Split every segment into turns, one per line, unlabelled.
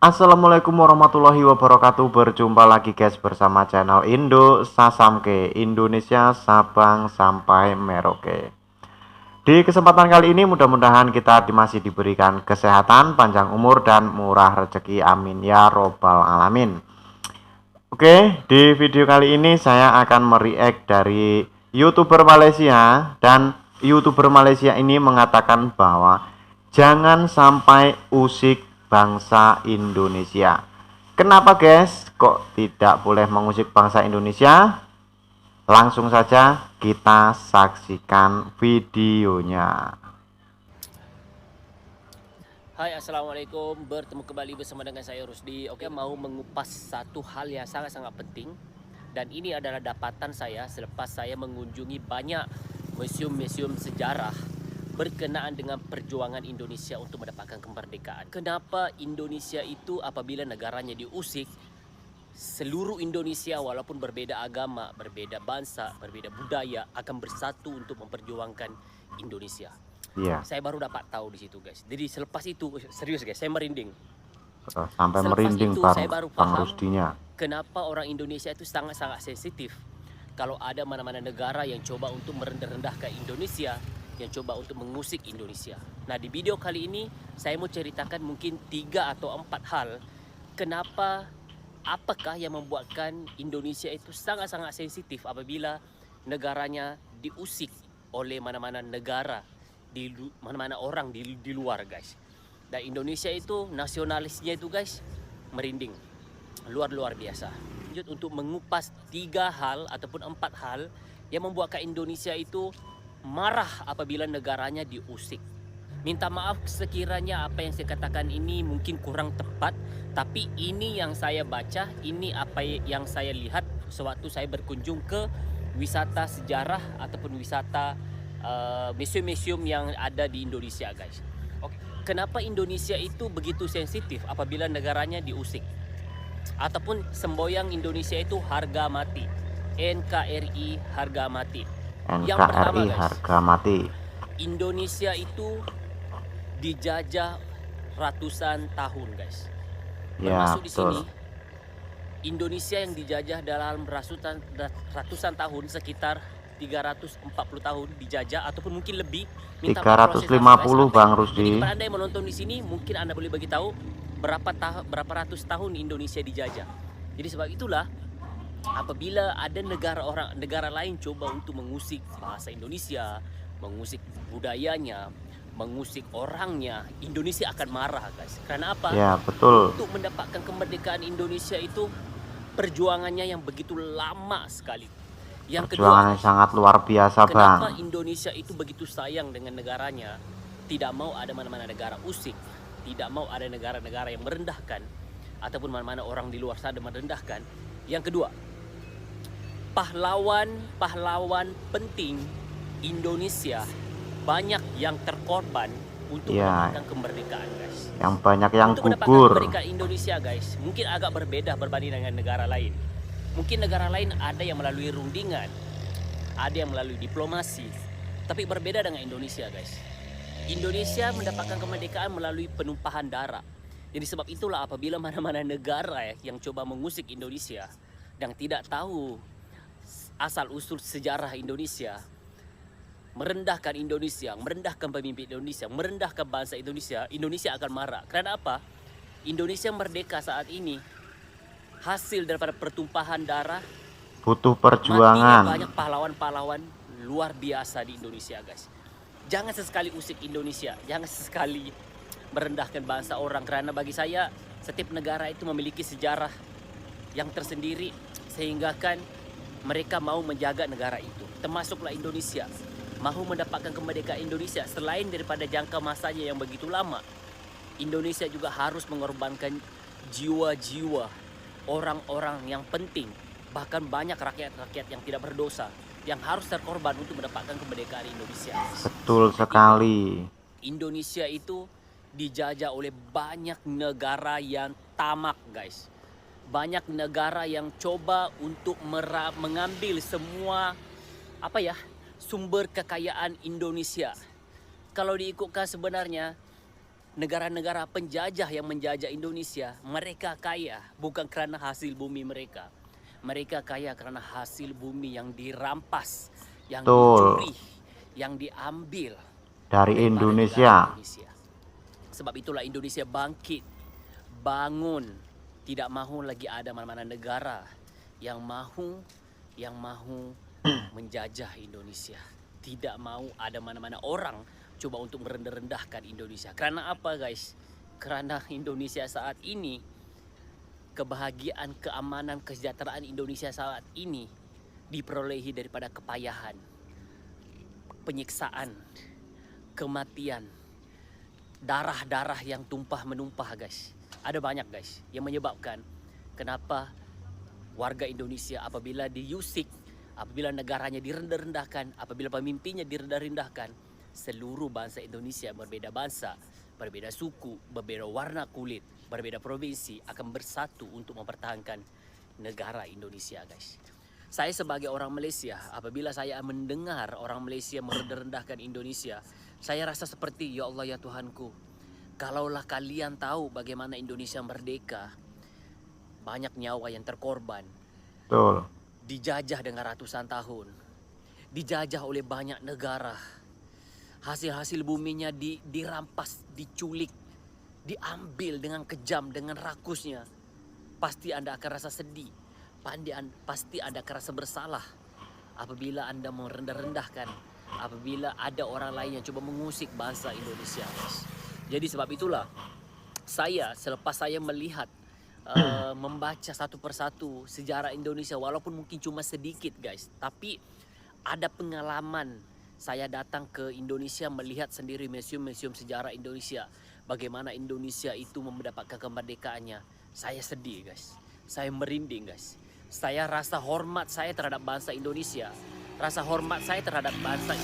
Assalamualaikum warahmatullahi wabarakatuh. Berjumpa lagi guys bersama channel Indo Sasamke, Indonesia Sabang sampai Merauke. Di kesempatan kali ini mudah-mudahan kita masih diberikan kesehatan, panjang umur dan murah rezeki, amin ya robbal alamin. Oke, di video kali ini saya akan mereact dari YouTuber Malaysia, dan YouTuber Malaysia ini mengatakan bahwa jangan sampai usik bangsa Indonesia. Kenapa guys? Kok tidak boleh mengusik bangsa Indonesia? Langsung saja kita saksikan videonya.
Hai, Assalamualaikum. Bertemu kembali bersama dengan saya Rusdi. Oke, mau mengupas satu hal yang sangat-sangat penting. Dan ini adalah dapatan saya selepas saya mengunjungi banyak museum-museum sejarah berkenaan dengan perjuangan Indonesia untuk mendapatkan kemerdekaan. Kenapa Indonesia itu apabila negaranya diusik, seluruh Indonesia walaupun berbeda agama, berbeda bangsa, berbeda budaya akan bersatu untuk memperjuangkan Indonesia.
Iya.
Saya baru dapat tahu di situ guys. Jadi selepas itu serius guys, saya merinding.
Sampai
Selepas
merinding
itu
Bang,
saya baru
Bang
paham
Rusdinya.
kenapa orang Indonesia itu sangat-sangat sensitif kalau ada mana-mana negara yang coba untuk merendah-rendahkan Indonesia, yang coba untuk mengusik Indonesia. Nah, di video kali ini saya mau ceritakan mungkin 3 atau 4 hal apakah yang membuatkan Indonesia itu sangat-sangat sensitif apabila negaranya diusik oleh mana-mana negara, di mana-mana orang di luar guys. Dan Indonesia itu nasionalisnya itu guys merinding, luar biasa. Lanjut untuk mengupas 3 hal ataupun 4 hal yang membuatkan Indonesia itu marah apabila negaranya diusik. Minta maaf sekiranya apa yang saya katakan ini mungkin kurang tepat, tapi ini yang saya baca, ini apa yang saya lihat sewaktu saya berkunjung ke wisata sejarah ataupun wisata museum-museum yang ada di Indonesia guys. Oke, kenapa Indonesia itu begitu sensitif apabila negaranya diusik? Ataupun semboyan Indonesia itu harga mati. NKRI harga mati. Yang pertama
NKRI
guys,
harga mati.
Indonesia itu dijajah ratusan tahun guys.
Ya,
Termasuk di
betul.
sini Indonesia yang dijajah dalam ratusan tahun, sekitar 340 tahun dijajah ataupun mungkin lebih. Minta maaf kalau saya
350
sampai.
Bang
Jadi
Rusdi.
kepada Anda yang menonton di sini, mungkin Anda boleh bagi tahu berapa ratus tahun Indonesia dijajah. Jadi sebab itulah apabila ada negara lain coba untuk mengusik bahasa Indonesia, mengusik budayanya, mengusik orangnya, Indonesia akan marah guys. Karena apa?
Ya, betul.
Untuk mendapatkan kemerdekaan Indonesia itu perjuangannya yang begitu lama sekali. Yang
Perjuangan
kedua,
yang sangat luar biasa
kenapa
Bang.
Indonesia itu begitu sayang dengan negaranya, tidak mau ada mana-mana negara usik, tidak mau ada negara-negara yang merendahkan, ataupun mana-mana orang di luar sana merendahkan. Yang kedua, pahlawan penting Indonesia banyak yang terkorban untuk mendapatkan kemerdekaan guys.
Yang banyak yang
untuk
gugur.
Mendapatkan kemerdekaan Indonesia guys mungkin agak berbeda berbanding dengan negara lain. Mungkin negara lain ada yang melalui rundingan, ada yang melalui diplomasi, tapi berbeda dengan Indonesia guys. Indonesia mendapatkan kemerdekaan melalui penumpahan darah. Jadi sebab itulah apabila mana-mana negara yang coba mengusik Indonesia dan tidak tahu asal usul sejarah Indonesia, merendahkan Indonesia, merendahkan pemimpin Indonesia, merendahkan bangsa Indonesia, Indonesia akan marah. Karena apa? Indonesia merdeka saat ini hasil daripada pertumpahan darah,
butuh
matinya
perjuangan.
banyak pahlawan-pahlawan luar biasa di Indonesia guys. Jangan sesekali usik Indonesia, jangan sesekali merendahkan bangsa orang. Karena bagi saya setiap negara itu memiliki sejarah yang tersendiri, sehingga kan mereka mau menjaga negara itu. Termasuklah Indonesia mahu mendapatkan kemerdekaan Indonesia. Selain daripada jangka masanya yang begitu lama, Indonesia juga harus mengorbankan jiwa-jiwa orang-orang yang penting, bahkan banyak rakyat-rakyat yang tidak berdosa yang harus terkorban untuk mendapatkan kemerdekaan Indonesia.
Betul sekali.
Indonesia itu dijajah oleh banyak negara yang tamak guys. Banyak negara yang coba untuk mengambil semua sumber kekayaan Indonesia. Kalau diikutkan sebenarnya negara-negara penjajah yang menjajah Indonesia, mereka kaya bukan karena hasil bumi mereka. Mereka kaya karena hasil bumi yang dirampas, yang
Betul.
dicuri, yang diambil
Dari
daripada negara
Indonesia.
Indonesia. Sebab itulah Indonesia bangkit, bangun, tidak mahu lagi ada mana-mana negara yang mahu menjajah Indonesia. Tidak mau ada mana-mana orang coba untuk merendah-rendahkan Indonesia. Karena apa guys? Karena Indonesia saat ini, kebahagiaan, keamanan, kesejahteraan Indonesia saat ini diperolehi daripada kepayahan, penyiksaan, kematian, darah-darah yang tumpah menumpah guys. Ada banyak guys yang menyebabkan kenapa warga Indonesia apabila diusik, apabila negaranya direndah-rendahkan, apabila pemimpinnya direndah-rendahkan, seluruh bangsa Indonesia berbeda bangsa, berbeda suku, berbeda warna kulit, berbeda provinsi akan bersatu untuk mempertahankan negara Indonesia guys. Saya sebagai orang Malaysia, apabila saya mendengar orang Malaysia merendah-rendahkan Indonesia, saya rasa seperti, ya Allah ya Tuhanku, kalaulah kalian tahu bagaimana Indonesia merdeka, banyak nyawa yang terkorban,
Betul.
dijajah dengan ratusan tahun, dijajah oleh banyak negara, hasil-hasil buminya dirampas, diculik, diambil dengan kejam, dengan rakusnya. Pasti Anda akan rasa sedih, pasti Anda akan rasa bersalah apabila Anda merendah-rendahkan, apabila ada orang lain yang coba mengusik bangsa Indonesia. Jadi sebab itulah selepas saya melihat, membaca satu persatu sejarah Indonesia, walaupun mungkin cuma sedikit guys, tapi ada pengalaman. Saya datang ke Indonesia melihat sendiri museum-museum sejarah Indonesia, bagaimana Indonesia itu mendapatkan kemerdekaannya. Saya sedih guys, saya merinding guys. Saya rasa hormat saya terhadap bangsa Indonesia, rasa hormat saya terhadap bangsa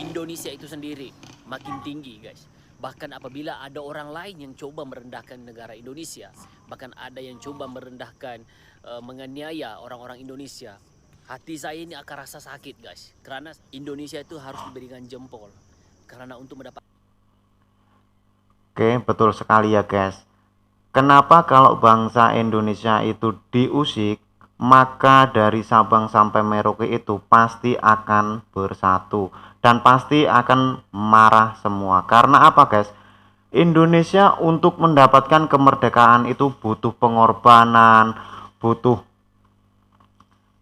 Indonesia itu sendiri makin tinggi guys. Bahkan apabila ada orang lain yang coba merendahkan negara Indonesia, bahkan ada yang coba merendahkan, menganiaya orang-orang Indonesia, hati saya ini akan rasa sakit guys. Karena Indonesia itu harus diberikan jempol, karena untuk mendapat.
Oke, betul sekali ya guys. Kenapa kalau bangsa Indonesia itu diusik, maka dari Sabang sampai Merauke itu pasti akan bersatu dan pasti akan marah semua. Karena apa guys? Indonesia untuk mendapatkan kemerdekaan itu butuh pengorbanan, butuh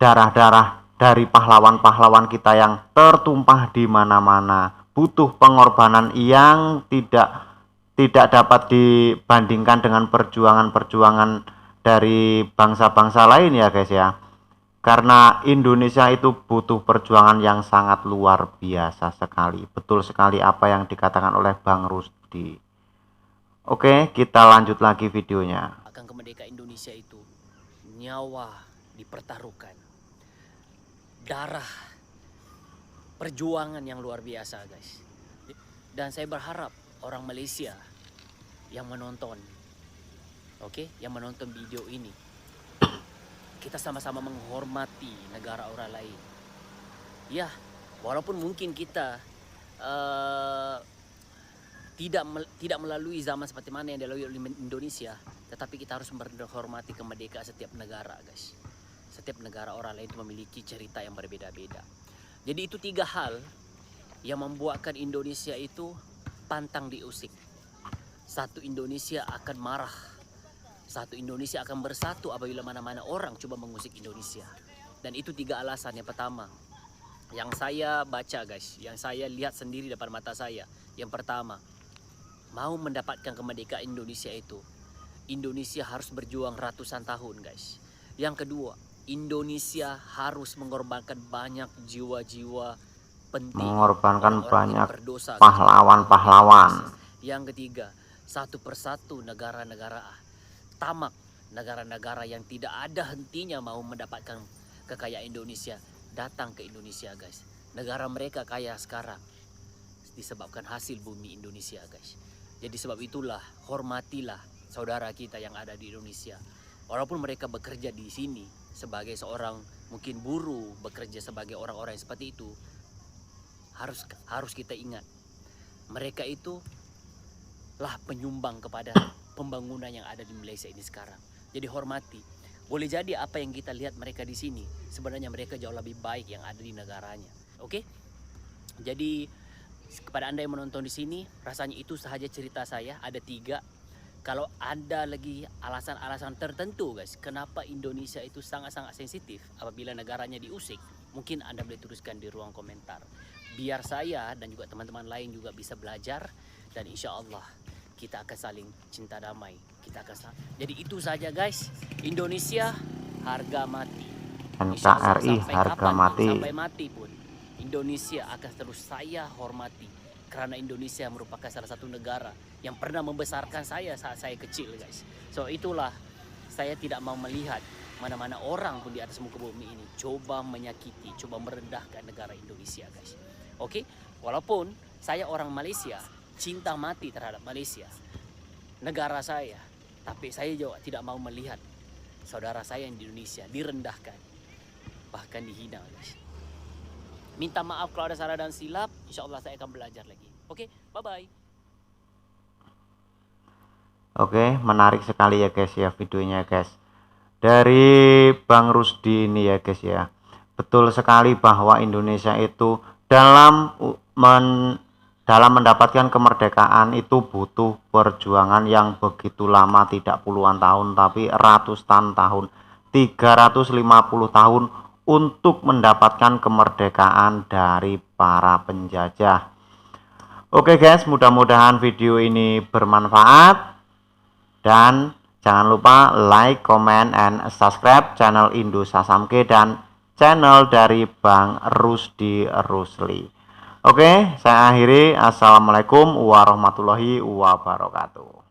darah-darah dari pahlawan-pahlawan kita yang tertumpah di mana-mana, butuh pengorbanan yang tidak dapat dibandingkan dengan perjuangan-perjuangan dari bangsa-bangsa lain ya guys ya. Karena Indonesia itu butuh perjuangan yang sangat luar biasa sekali. Betul sekali apa yang dikatakan oleh Bang Rusdi. Oke, kita lanjut lagi videonya.
Akan kemerdekaan Indonesia itu nyawa dipertaruhkan, darah, perjuangan yang luar biasa guys. Dan saya berharap orang Malaysia yang menonton, yang menonton video ini, kita sama-sama menghormati negara orang lain. Ya, walaupun mungkin kita tidak melalui zaman seperti mana yang dilalui oleh Indonesia, tetapi kita harus menghormati kemerdekaan setiap negara guys. Setiap negara orang lain itu memiliki cerita yang berbeda-beda. Jadi itu 3 hal yang membuatkan Indonesia itu pantang diusik. 1, Indonesia akan marah. 1, Indonesia akan bersatu apabila mana-mana orang coba mengusik Indonesia. Dan itu 3 alasan. Yang pertama, yang saya baca guys, yang saya lihat sendiri depan mata saya. Yang pertama, mau mendapatkan kemerdekaan Indonesia itu, Indonesia harus berjuang ratusan tahun guys. Yang kedua, Indonesia harus mengorbankan banyak jiwa-jiwa penting,
Mengorbankan banyak
berdosa,
pahlawan-pahlawan.
Yang ketiga, satu persatu negara-negara tamak, negara-negara yang tidak ada hentinya mau mendapatkan kekayaan Indonesia, datang ke Indonesia guys. Negara mereka kaya sekarang disebabkan hasil bumi Indonesia guys. Jadi sebab itulah, hormatilah saudara kita yang ada di Indonesia. Walaupun mereka bekerja di sini sebagai seorang mungkin buruh, bekerja sebagai orang-orang yang seperti itu, harus kita ingat, mereka itu lah penyumbang kepada pembangunan yang ada di Malaysia ini sekarang. Jadi hormati. Boleh jadi apa yang kita lihat mereka di sini, sebenarnya mereka jauh lebih baik yang ada di negaranya. Oke? Jadi kepada Anda yang menonton di sini, rasanya itu sahaja cerita saya. Ada 3. Kalau ada lagi alasan-alasan tertentu guys, kenapa Indonesia itu sangat-sangat sensitif apabila negaranya diusik, mungkin Anda boleh tuliskan di ruang komentar. Biar saya dan juga teman-teman lain juga bisa belajar, dan insya Allah kita akan saling cinta damai. Jadi itu saja guys. Indonesia harga mati.
NKRI harga mati.
Sampai mati pun Indonesia akan terus saya hormati, karena Indonesia merupakan salah satu negara yang pernah membesarkan saya saat saya kecil guys. So itulah, saya tidak mau melihat mana-mana orang pun di atas muka bumi ini coba menyakiti, coba merendahkan negara Indonesia guys. Oke, walaupun saya orang Malaysia, cinta mati terhadap Malaysia, negara saya, tapi saya juga tidak mau melihat saudara saya yang di Indonesia direndahkan, bahkan dihina guys. Minta maaf kalau ada salah dan silap. Insya Allah saya akan belajar lagi. Oke, bye-bye.
Oke, menarik sekali ya guys ya videonya guys. Dari Bang Rusdi ini ya guys ya. Betul sekali bahwa Indonesia itu dalam mendapatkan kemerdekaan itu butuh perjuangan yang begitu lama, tidak puluhan tahun tapi ratusan tahun, 350 tahun untuk mendapatkan kemerdekaan dari para penjajah. Oke guys, mudah-mudahan video ini bermanfaat, dan jangan lupa like, comment, and subscribe channel Indo Sasamke dan channel dari Bang Rusdi Rusli. Oke, saya akhiri. Assalamualaikum warahmatullahi wabarakatuh.